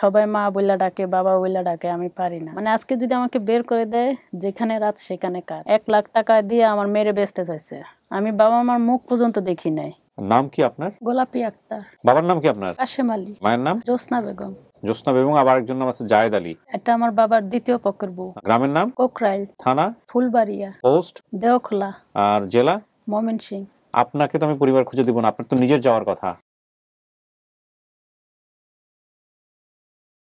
সবাই মা বইলা ডাকে, বাবা বইলা ডাকে, আমি পারি না। মানে আজকে যদি আমাকে বের করে দেয়, যেখানে রাত সেখানে কার। 1 লাখ টাকা দিয়ে আমার মেরে বেচতে চাইছে। আমি বাবা মার মুখ পর্যন্ত দেখি নাই। নাম কি আপনার? গোলাপি আক্তার। বাবার নাম কি আপনার? কাশেম আলী। মায়ের নাম? জ্যোৎস্না বেগম। জ্যোৎস্না বেগম, আবার একজন নাম আছে জায়েদ আলী। এটা আমার বাবার দ্বিতীয় পক্ষের বউ। গ্রামের নাম? কোকরাইল। থানা? ফুলবাড়িয়া। পোস্ট? দেওখোলা। আর জেলা? ময়মনসিংহ। আপনাকে তো আমি পরিবার খুঁজে দিব না, আপনার তো নিজের যাওয়ার কথা।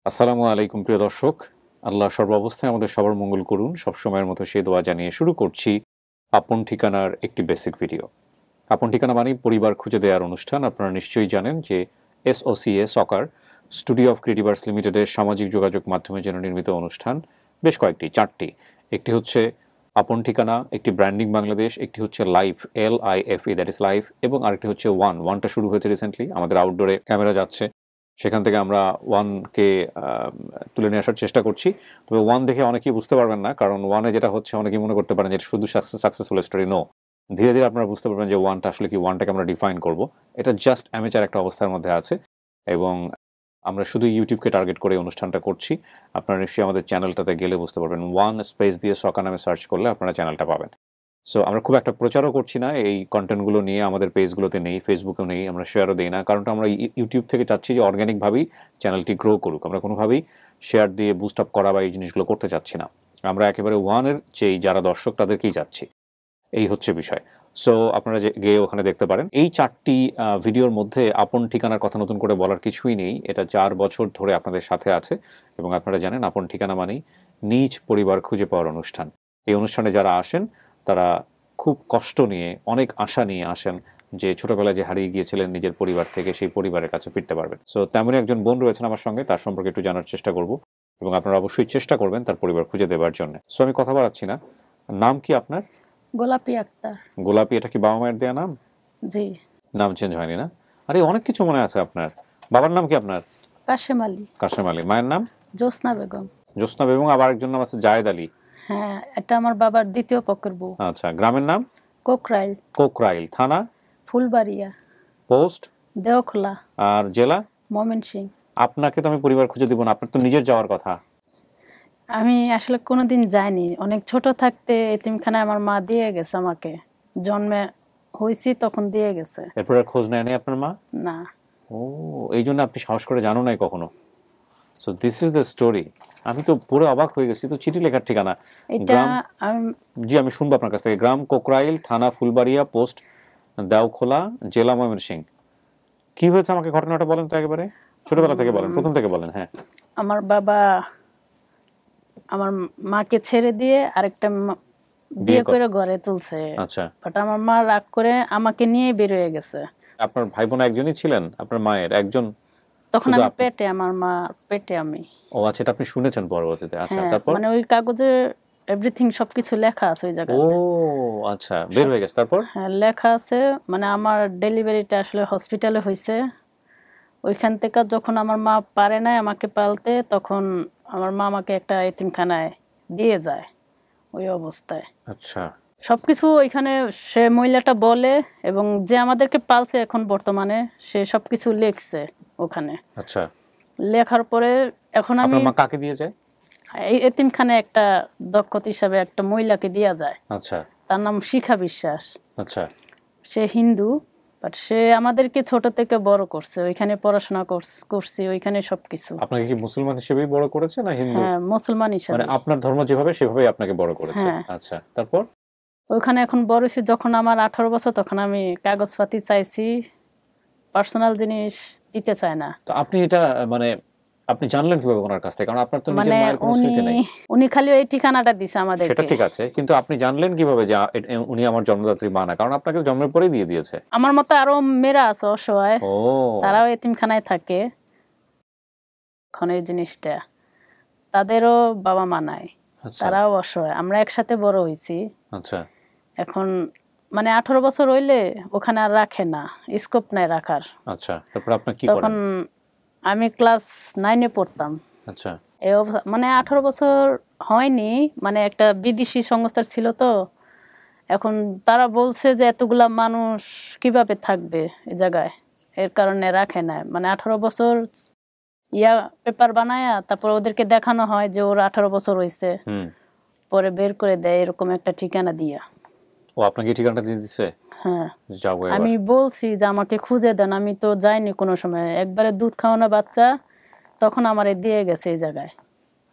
আসসালামু আলাইকুম প্রিয় দর্শক, আল্লাহ সর্বাবস্থায় আমাদের সবার মঙ্গল করুন, সবসময়ের মতো সেই দোয়া জানিয়ে শুরু করছি আপন ঠিকানার একটি বেসিক ভিডিও। আপন ঠিকানা মানে পরিবার খুঁজে দেওয়ার অনুষ্ঠান। আপনারা নিশ্চয়ই জানেন যে SOCA soccer studio of creative arts লিমিটেডের সামাজিক যোগাযোগ মাধ্যমে যেন নির্মিত অনুষ্ঠান বেশ কয়েকটি, 4টি। একটি হচ্ছে আপন ঠিকানা, একটি ব্র্যান্ডিং বাংলাদেশ, একটি হচ্ছে live LIFE, that is live, এবং আরেকটি হচ্ছে ওয়ানটা শুরু হয়েছে রিসেন্টলি। আমাদের আউটডোরে ক্যামেরা যাচ্ছে, সেখান থেকে আমরা ওয়ানকে তুলে নিয়ে আসার চেষ্টা করছি। তবে ওয়ান দেখে অনেকেই বুঝতে পারবেন না, কারণ ওয়ানে যেটা হচ্ছে অনেকেই মনে করতে পারেন যে এটা শুধু সাকসেসফুল স্টোরি। নো, ধীরে ধীরে আপনারা বুঝতে পারবেন যে ওয়ানটা আসলে কি, ওয়ানটাকে আমরা ডিফাইন করব। এটা জাস্ট অ্যামেচার একটা অবস্থার মধ্যে আছে এবং আমরা শুধু ইউটিউবকে টার্গেট করে অনুষ্ঠানটা করছি। আপনারা নিশ্চয়ই আমাদের চ্যানেলটাতে গেলে বুঝতে পারবেন, ওয়ান স্পেস দিয়ে সকা নামে সার্চ করলে আপনারা চ্যানেলটা পাবেন। সো আমরা খুব একটা প্রচারও করছি না, এই কন্টেন্টগুলো নিয়ে আমাদের পেজগুলোতে নেই, ফেসবুকেও নেই, আমরা শেয়ারও দিই না, কারণটা আমরা ইউটিউব থেকে চাচ্ছি যে অর্গ্যানিকভাবেই চ্যানেলটি গ্রো করুক। আমরা কোনোভাবেই শেয়ার দিয়ে বুস্ট আপ করা বা এই জিনিসগুলো করতে চাচ্ছি না। আমরা একেবারে ওয়ানের যেই যারা দর্শক তাদেরকেই যাচ্ছি, এই হচ্ছে বিষয়। সো আপনারা গিয়ে ওখানে দেখতে পারেন। এই 4টি ভিডিওর মধ্যে আপন ঠিকানার কথা নতুন করে বলার কিছুই নেই। এটা 4 বছর ধরে আপনাদের সাথে আছে এবং আপনারা জানেন আপন ঠিকানা মানেই নিজ পরিবার খুঁজে পাওয়ার অনুষ্ঠান। এই অনুষ্ঠানে যারা আসেন তারা খুব কষ্ট নিয়ে, অনেক আশা নিয়ে আসেন যে ছোটবেলায় যে হারিয়ে গিয়েছিলেন নিজের পরিবার থেকে, সেই পরিবারের কাছে ফিরতে পারবেন। সো তেমনই একজন বোন রয়েছেন আমার সঙ্গে, তার সম্পর্কে একটু জানার চেষ্টা করব এবং আপনারা অবশ্যই চেষ্টা করবেন তার পরিবার খুঁজে দেওয়ার জন্য। সো আমি কথা বাড়াচ্ছি না, নাম কি আপনার? গোলাপি আক্তার। গোলাপি, এটা কি বাবা মায়ের দেয়া নাম? জি। নাম চেঞ্জ হয়নি না? আরে অনেক কিছু মনে আছে আপনার। বাবার নাম কি আপনার? কাশেম আলী। কাশেম আলী। মায়ের নাম? জ্যোৎস্না বেগম। জ্যোৎস্না বেগম, আবার একজন নাম আছে জায়েদ আলী। হ্যাঁ, এটা আমার বাবার দ্বিতীয় পক্ষের বউ। আচ্ছা, গ্রামের নাম? কোকরাইল। কোকরাইল। থানা? ফুলবাড়িয়া। পোস্ট? দেওখোলা। আর জেলা? ময়মনসিংহ। আপনাকে তো আমি পরিবার খুঁজে দিব না, আপনার তো নিজের যাওয়ার কথা। আমি আসলে কোনোদিন যাইনি। অনেক ছোট থাকতে এতিমখানায় আমার মা দিয়ে গেছে আমাকে। জন্মে হয়েছি তখন দিয়ে গেছে। এরপর আর খোঁজ নেয়নি আপনার মা? না। ও, এই জন্য আপনি সাহস করে জানো নাই কখনো। So this is the story. আমি তো পুরো অবাক হয়ে গেছি। তো চিঠি লেখার ঠিকানা এটা গ্রাম, জি আমি শুনবো আপনার কাছ থেকে। গ্রাম কোকরাইল, থানা ফুলবাড়িয়া, পোস্ট দেওখোলা, জেলা ময়মনসিংহ। কি হয়েছে আমাকে ঘটনাটা বলেন তো একেবারে, ছোটবেলা থেকে বলেন, প্রথম থেকে বলেন। হ্যাঁ, আমার বাবা আমার মাকে ছেড়ে দিয়ে আরেকটা বিয়ে করে ঘরে তুলছে। আচ্ছা। বাট আমার মা রাগ করে আমাকে নিয়ে বের হয়ে গেছে। আপনার ভাই বোন একজনই ছিলেন? আপনার মায়ের একজন? তখন আমি পেটে, আমার মা পেটে আমি। ও আচ্ছা, এটা আপনি শুনেছেন পরবর্তীতে। আচ্ছা, হ্যাঁ, তারপর? মানে ওই কাগজে এভরিথিং সবকিছু লেখা আছে ওই জায়গায়। ও আচ্ছা, বের হয়ে গেছে। তারপর? হ্যাঁ, লেখা আছে। মানে আমার ডেলিভারিটা আসলে হসপিটালে হয়েছে। ওইখান থেকে যখন আমার মা পারে নাই আমাকে পালতে, তখন আমার মা আমাকে একটা এতিমখানায় দিয়ে যায় ওই অবস্থায়। আচ্ছা। সবকিছু ওইখানে সে মহিলাটা বলে, এবং যে আমাদেরকে পালছে এখন বর্তমানে, সে সবকিছু লিখছে ওখানে। আচ্ছা, লেখার পরে এখন আমি, আপনার মা কাকে দিয়ে যায়? এই এতিমখানায় একটা দক্ষতা হিসাবে একটা মহিলাকে দেয়া যায়। আচ্ছা। তার নাম শিখা বিশ্বাস। আচ্ছা। সে হিন্দু, বাট সে আমাদেরকে ছোট থেকে বড় করছে, ওইখানে পড়াশোনা করছি, ওইখানে সবকিছু। আপনাকে কি মুসলমান হিসেবেই বড় করেছে না হিন্দু? হ্যাঁ, মুসলমান হিসাবে। মানে আপনার ধর্ম যেভাবে সেভাবেই আপনাকে বড় করেছে। হ্যাঁ। আচ্ছা, তারপর? ওইখানে এখন বড় হয়েছি, যখন আমার 18 বছর, তখন আমি কাগজপাতি চাইছি, পার্সোনাল জিনিস দিতে চায় না। তো আপনি এটা মানে আপনি জানলেন কিভাবে ওনার কাছ থেকে? কারণ আপনার তো নিজের মায়ের কোনো স্মৃতি নেই। উনি খালি ওই ঠিকানাটা দিছে আমাদেরকে। সেটা ঠিক আছে, কিন্তু আপনি জানলেন কিভাবে যে উনি আমার জন্মদাত্রী মা না? কারণ আপনাকে জন্মের পরেই দিয়ে দিয়েছে। আমার মতো আরো মেয়েরা আছে অসহায়, ও, তারাও এতিমখানায় থাকে। এখন এই জিনিসটা তাদেরও বাবা মা নাই, তারাও অসহায়, আমরা একসাথে বড় হয়েছি। আচ্ছা। এখন মানে 18 বছর হইলে ওখানে আর রাখে না, স্কোপ নাই রাখার। আচ্ছা, তারপর আপনি কি করেন? তখন আমি ক্লাস 9-এ পড়তাম। আচ্ছা। মানে 18 বছর হয়নি, মানে একটা বিদেশি সংস্থার ছিল তো। এখন তারা বলছে যে এতগুলা মানুষ কিভাবে থাকবে এই জায়গায়, এর কারণে রাখে না। মানে 18 বছর ইয়া পেপার বানায়া তারপর ওদেরকে দেখানো হয় যে ওর 18 বছর হয়েছে, হুম। পরে বের করে দেয় এরকম একটা ঠিকানা দিয়া। ও আপনাকে এই ঠিকানাটা দিয়ে দিচ্ছে? হ্যাঁ, যাবো এবার। আমি বলছি যে আমাকে খুঁজে দেন, আমি তো যাইনি কোনো সময়, একবারে দুধ খাওয়ানো বাচ্চা তখন আমারে দিয়ে গেছে এই জায়গায়।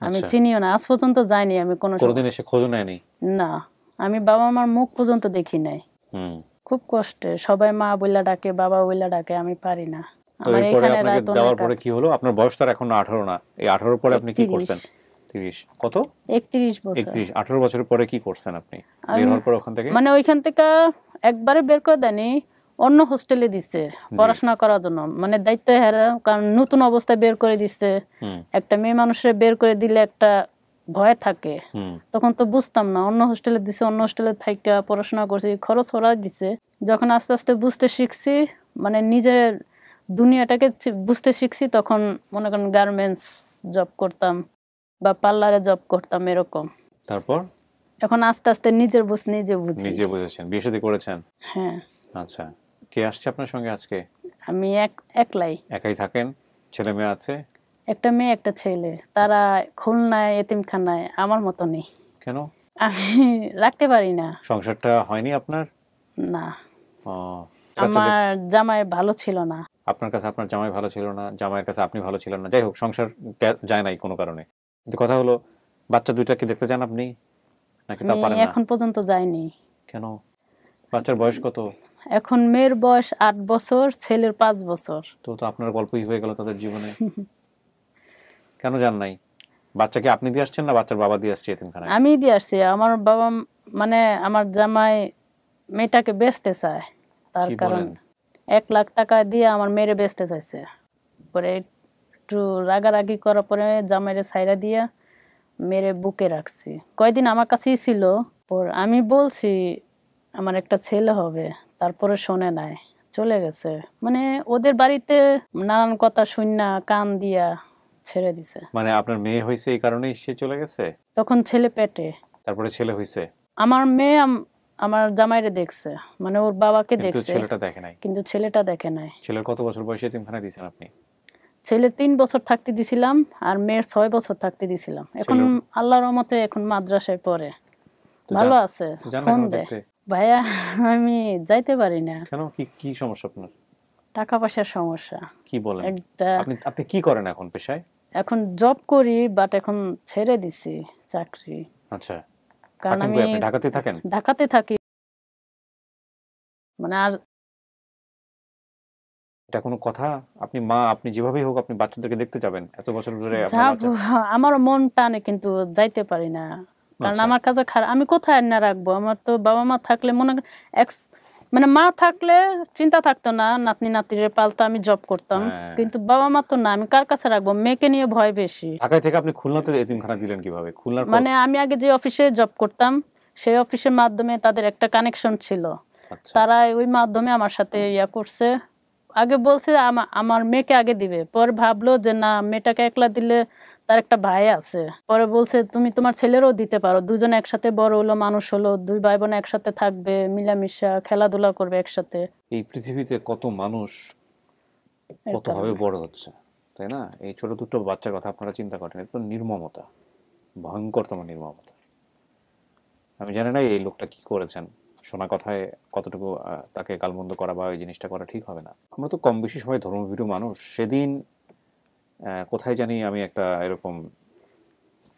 আমি আচ্ছা, চিনিও না, আজ পর্যন্ত যাইনি আমি কোনো সময়। কোনোদিন এসে খোঁজও নেয়নি? না, আমি বাবা মার মুখ পর্যন্ত দেখি নাই। হুম। খুব কষ্টে সবাই মা বইলা ডাকে, বাবা বইলা ডাকে, আমি পারি না। তো আমার এরপরে এখানে আপনাকে রাত দেওয়ার অনেক পরে কি হলো? আপনার বয়স তো আর এখন 18 না, এই 18 পরে আপনি কি 31। করছেন? 30 কত? 31 বছর। 31, 18 বছরের পরে কি করছেন আপনি বের আমি হওয়ার পর ওখান থেকে? মানে ওইখান থেকে একবারে বের করে দেয়নি, অন্য হোস্টেলে দিচ্ছে পড়াশোনা করার জন্য, মানে দায়িত্ব হেরা, কারণ নতুন অবস্থায় বের করে দিচ্ছে। হুম। একটা মেয়ে মানুষের বের করে দিলে একটা ভয় থাকে, হুম। তখন তো বুঝতাম না। অন্য হোস্টেলে দিছে, অন্য হোস্টেলে থাইকা পড়াশোনা করছি, খরচ ওরা দিছে। যখন আস্তে আস্তে বুঝতে শিখছি, মানে নিজের দুনিয়াটাকে বুঝতে শিখছি, তখন মনে করেন গার্মেন্টস জব করতাম বা পার্লারে জব করতাম এরকম। তারপর এখন আস্তে আস্তে নিজের বুঝ নিজে বুঝি। নিজে বুঝেছেন, বিয়ে শাদী করেছেন? হ্যাঁ, আচ্ছা, কে আসছে আপনার সঙ্গে আজকে? আমি একলাই। একাই থাকেন? ছেলে মেয়ে আছে? একটা মেয়ে একটা ছেলে, তারা খুলনায় এতিমখানায়, আমার মতো নেই। কেন? আমি রাখতে পারি না। সংসারটা হয়নি আপনার? না, ও, বাচ্চা আমার দেখতে জামাই ভালো ছিল না। আপনার কাছে আপনার জামাই ভালো ছিল না, জামাইয়ের কাছে আপনি ভালো ছিলেন না, যাই হোক সংসার যায় নাই কোনো কারণে। কিন্তু কথা হলো, বাচ্চা দুইটা কি দেখতে চান আপনি, নাকি তা আমি পারেন না? এখন পর্যন্ত যাইনি। কেন? বাচ্চার বয়স কত? এখন মেয়ের বয়স 8 বছর, ছেলের 5 বছর। তো আপনার গল্পই হয়ে গেল তাদের জীবনে। কেন যান নাই? বাচ্চাকে আপনি দিয়ে আসছেন না বাচ্চার বাবা দিয়ে আসছে এতিমখানায়? আমি দিয়ে আসছি। আমার বাবা মানে আমার জামাই মেয়েটাকে বেচতে চায়, তার কি কারণ বলেন? 1 লাখ টাকা দিয়ে আমার মেয়েরে বেচতে চাইছে। পরে একটু রাগারাগি করার পরে জামাইরে ছাইরা দিয়া মেরে বুকে রাখছি। কয়দিন আমার কাছেই ছিল। পর আমি বলছি আমার একটা ছেলে হবে, তারপরে শোনে নাই, চলে গেছে। মানে ওদের বাড়িতে নানান কথা শুননা কান দিয়া ছেড়ে দিছে। মানে আপনার মেয়ে হয়েছে এই কারণেই সে চলে গেছে? তখন ছেলে পেটে। তারপরে ছেলে হয়েছে? আমার মেয়ে আমার জামাইরে দেখছে, মানে ওর বাবাকে কিন্তু দেখছে, ছেলেটা দেখে নাই? কিন্তু ছেলেটা দেখে নাই। ছেলের কত বছর বয়সে এতিমখানায় দিয়েছেন আপনি? ছেলের 3 বছর থাকতে দিছিলাম, আর মেয়ের 6 বছর থাকতে দিছিলাম। এখন ছেলের আল্লাহর রহমতে এখন মাদ্রাসায় পড়ে, তো ভালো আছে, যান না ফোন কেন দেয়। দেখতে? ভাইয়া আমি যাইতে পারি না, কেন, কি কি সমস্যা আপনার? টাকা পয়সার সমস্যা কি বলেন? একটা। আপনি আপনি কি করেন এখন পেশায়? এখন জব করি, বাট এখন ছেড়ে দিছি চাকরি, আচ্ছা, কারণ থাকেন আমি কই আপনি? ঢাকাতে থাকেন? ঢাকাতে থাকি। মানে আর এটা কোনো কথা? আপনি মা, আপনি যেভাবেই হোক আপনি বাচ্চাদেরকে দেখতে যাবেন, এত বছর ধরে আপনার যাব, বাচ্চা। আমার মন টানে কিন্তু যাইতে পারি না, কারণ আচ্ছা। আমার কাছে খারাপ। আমি কোথায় না রাখবো? আমার তো বাবা মা থাকলে মনে এক্স, মানে মা থাকলে চিন্তা থাকতো না, নাতনি নাতনিরে পালতো, আমি জব করতাম। হ্যাঁ। কিন্তু বাবা মা তো না, আমি কার কাছে রাখবো? মেয়েকে নিয়ে ভয় বেশি। ঢাকায় থেকে আপনি খুলনাতে এতিমখানা দিলেন কিভাবে? খুলনার মানে আমি আগে যে অফিসে জব করতাম, সেই অফিসের মাধ্যমে তাদের একটা কানেকশন ছিল, আচ্ছা। তারা ওই মাধ্যমে আমার সাথে ইয়া করছে। আগে বলছে আমার মেয়েকে আগে দিবে, পরে ভাবলো যে না, মেয়েটাকে একলা দিলে তার একটা ভাই আছে, পরে বলছে তুমি তোমার ছেলেরও দিতে পারো, দুজনে একসাথে বড় হলো, মানুষ হলো, 2 ভাই বোন একসাথে থাকবে, মিলামিশা খেলাধুলা করবে একসাথে। এই পৃথিবীতে কত মানুষ এর কতভাবে কারণে বড় হচ্ছে, তাই না? এই ছোট দুটো বাচ্চার কথা আপনারা চিন্তা করেন, এটা তো নির্মমতা, ভয়ঙ্করতম নির্মমতা। আমি জানি না এই লোকটা কি করেছেন, শোনা কথায় কতটুকু তাকে গালমন্দ করা বা এই জিনিসটা করা ঠিক হবে না। আমরা তো কম বেশি সবাই ধর্মভীরু মানুষ। সেদিন কোথায় জানি আমি একটা এরকম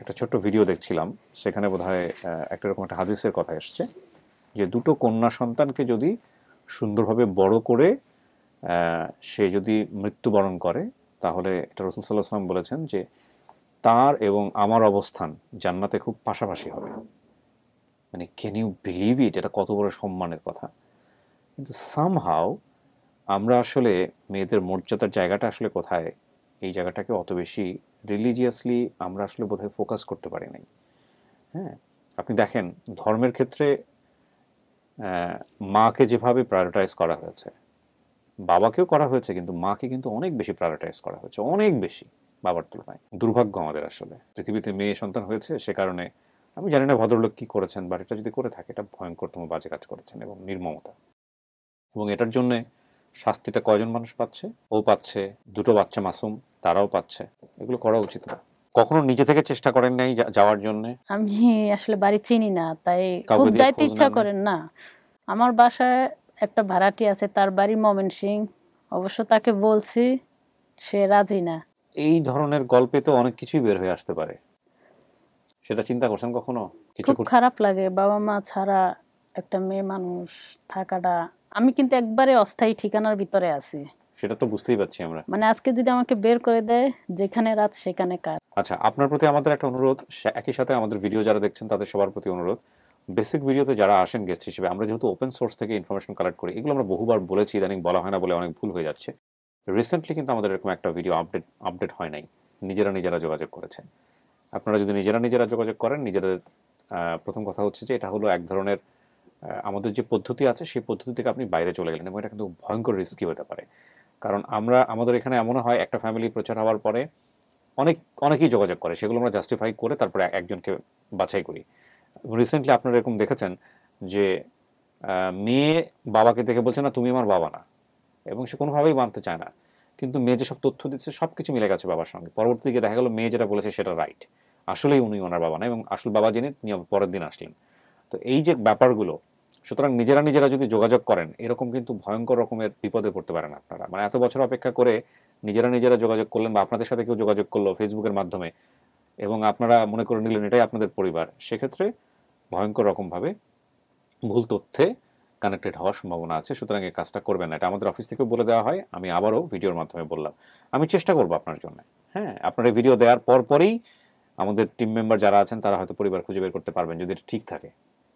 একটা ছোট্ট ভিডিও দেখছিলাম, সেখানে বোধহয় একটা এরকম একটা হাদিসের কথা এসছে যে দুটো কন্যা সন্তানকে যদি সুন্দরভাবে বড় করে সে যদি মৃত্যুবরণ করে, তাহলে এটা রাসূল সাল্লাল্লাহু আলাইহি ওয়াসাল্লাম বলেছেন যে তার এবং আমার অবস্থান জান্নাতে খুব পাশাপাশি হবে। মানে ক্যান ইউ বিলিভ ইট? এটা কত বড় সম্মানের কথা। কিন্তু সামহাও আমরা আসলে মেয়েদের মর্যাদার জায়গাটা আসলে কোথায়, এই জায়গাটাকে অত বেশি রিলিজিয়াসলি আমরা আসলে বোধহয় ফোকাস করতে পারি নাই। হ্যাঁ, আপনি দেখেন ধর্মের ক্ষেত্রে মাকে যেভাবে প্রায়োরিটাইজ করা হয়েছে, বাবাকেও করা হয়েছে, কিন্তু মাকে কিন্তু অনেক বেশি প্রায়োরিটাইজ করা হয়েছে, অনেক বেশি বাবার তুলনায়। দুর্ভাগ্য আমাদের আসলে, পৃথিবীতে মেয়ে সন্তান হয়েছে সে কারণে। আমি জানি না ভদ্রলোক কী করেছেন, বাট এটা যদি করে থাকে এটা ভয়ঙ্করতম বাজে কাজ করেছেন এবং নির্মমতা। এবং এটার জন্যে শাস্তিটা কয়জন মানুষ পাচ্ছে? ও পাচ্ছে, দুটো বাচ্চা মাসুম, তারাও পাচ্ছে, এগুলো করা উচিত না। কখনো নিজে থেকে চেষ্টা করেন নাই যাওয়ার জন্য? আমি আসলে বাড়ি চিনি না, তাই কাউকে খুব দিয়ে যাইতে খোঁজ ইচ্ছা নেন নাই? করেন না। আমার বাসায় একটা ভাড়াটি আছে, তার বাড়ি ময়মনসিং। অবশ্য তাকে বলছি, সে রাজি না। এই ধরনের গল্পে তো অনেক কিছুই বের হয়ে আসতে পারে, সেটা চিন্তা করছেন কখনো? কিছু খুব খারাপ লাগে বাবা মা ছাড়া একটা মেয়ে মানুষ থাকাটা। আমি কিন্তু একবারে অস্থায়ী ঠিকানার ভিতরে আছি। সেটা তো বুঝতেই পারছি আমরা। মানে আজকে যদি আমাকে বের করে দেয়, যেখানে রাত সেখানে কাজ। আচ্ছা, আপনার প্রতি আমাদের একটা অনুরোধ, একই সাথে আমাদের ভিডিও যারা দেখছেন তাদের সবার প্রতি অনুরোধ, বেসিক ভিডিওতে যারা আসেন গেস্ট হিসেবে, আমরা যেহেতু ওপেন সোর্স থেকে ইনফরমেশন কালেক্ট করি, এগুলো আমরা বহুবার বলেছি, ইদানিং বলা হয় না বলে অনেক ভুল হয়ে যাচ্ছে। রিসেন্টলি কিন্তু আমাদের এরকম একটা ভিডিও আপডেট হয় নাই, নিজেরা যোগাযোগ করেছে। আপনারা যদি নিজেরা যোগাযোগ করেন, নিজেদের প্রথম কথা হচ্ছে যে এটা হলো এক ধরনের আমাদের যে পদ্ধতি আছে সেই পদ্ধতি থেকে আপনি বাইরে চলে গেলেন, এবং এটা কিন্তু ভয়ঙ্কর রিস্কি হতে পারে। কারণ আমাদের এখানে এমনও হয়, একটা ফ্যামিলি প্রচার হওয়ার পরে অনেকেই যোগাযোগ করে, সেগুলো আমরা জাস্টিফাই করে তারপরে একজনকে বাছাই করি। রিসেন্টলি আপনারা এরকম দেখেছেন যে মেয়ে বাবাকে দেখে বলছে না তুমি আমার বাবা না, এবং সে কোনোভাবেই মানতে চায় না, কিন্তু মেয়ে যেসব তথ্য দিচ্ছে সব কিছু মিলে গেছে বাবার সঙ্গে। পরবর্তী দিকে দেখা গেল মেয়ে যেটা বলেছে সেটা রাইট, আসলেই উনি ওনার বাবা না, এবং আসল বাবা জেনে তিনি পরের দিন আসলেন। তো এই যে ব্যাপারগুলো, সুতরাং নিজেরা যদি যোগাযোগ করেন, এরকম কিন্তু ভয়ঙ্কর রকমের বিপদে পড়তে পারেন আপনারা। মানে এত বছর অপেক্ষা করে নিজেরা যোগাযোগ করলেন, বা আপনাদের সাথে কেউ যোগাযোগ করলো ফেসবুকের মাধ্যমে, এবং আপনারা মনে করে নিলেন এটাই আপনাদের পরিবার, সেক্ষেত্রে ভয়ঙ্কর রকমভাবে ভুল তথ্যে কানেক্টেড হওয়ার সম্ভাবনা আছে। সুতরাং এই কাজটা করবেন না, এটা আমাদের অফিস থেকে বলে দেওয়া হয়, আমি আবারও ভিডিওর মাধ্যমে বললাম। আমি চেষ্টা করবো আপনার জন্য। হ্যাঁ, আপনার এই ভিডিও দেওয়ার পরই আমাদের টিম মেম্বার যারা আছেন তারা হয়তো পরিবার খুঁজে বের করতে পারবেন, যদি এটা ঠিক থাকে।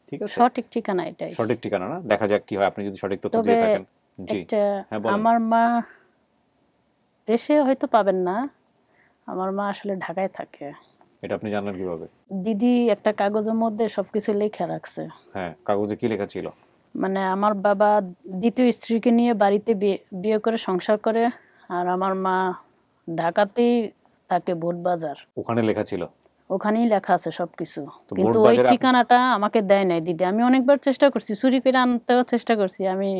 ঠিক আছে, সঠিক ঠিকানা এটাই। সঠিক ঠিকানা না, দেখা যাক কি হয়, আপনি যদি সঠিক তথ্য তবে দিয়ে থাকেন। জি, একটা, হ্যাঁ বলেন। আমার মা দেশে হয়তো পাবেন না, আমার মা আসলে ঢাকায় থাকে। এটা আপনি জানলেন কিভাবে? দিদি একটা কাগজের মধ্যে সবকিছু লেখা রাখছে। হ্যাঁ, কাগজে কি লেখা ছিল? মানে আমার বাবা দ্বিতীয় স্ত্রীকে নিয়ে বাড়িতে বিয়ে করে সংসার করে, আর আমার মা ঢাকাতেই থাকে, বোটবাজার। ওখানে লেখা ছিল? ওখানেই লেখা আছে সবকিছু, তো কিন্তু ওই বোটবাজারে ঠিকানাটা আমাকে দেয় নাই দিদি। আমি অনেকবার চেষ্টা করছি, চুরি করে আনতেও চেষ্টা করছি, আমি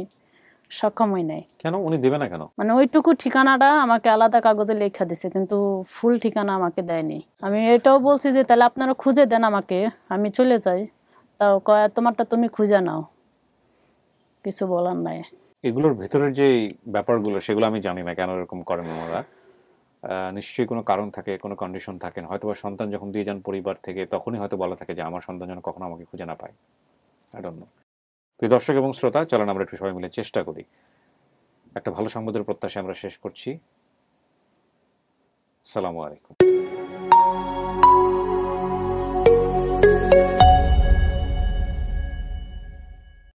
সক্ষম হই নাই। কেন উনি দেবে না কেন? মানে ওইটুকু ঠিকানাটা আমাকে আলাদা কাগজে লেখা দিছে, কিন্তু ফুল ঠিকানা আমাকে দেয়নি। আমি এটাও বলছি যে তাহলে আপনারা খুঁজে দেন আমাকে, আমি চলে যাই। তাও কয় তোমারটা তুমি খুঁজে নাও, কিছু বলার নাই। এগুলোর ভেতরের যে ব্যাপারগুলো সেগুলো আমি জানি না কেন এরকম করেন ওনারা। নিশ্চয়ই কোনো কারণ থাকে, কোনো কন্ডিশন থাকে। হয়তো বা সন্তান যখন দিয়ে যান পরিবার থেকে, তখনই হয়তো বলা থাকে যে আমার সন্তান যেন কখনো আমাকে খুঁজে না পায়। I don't know. প্রিয় দর্শক এবং শ্রোতা, চলেন আমরা একটু সবাই মিলে চেষ্টা করি। একটা ভালো সংবাদের প্রত্যাশায় আমরা শেষ করছি। আসসালামু আলাইকুম।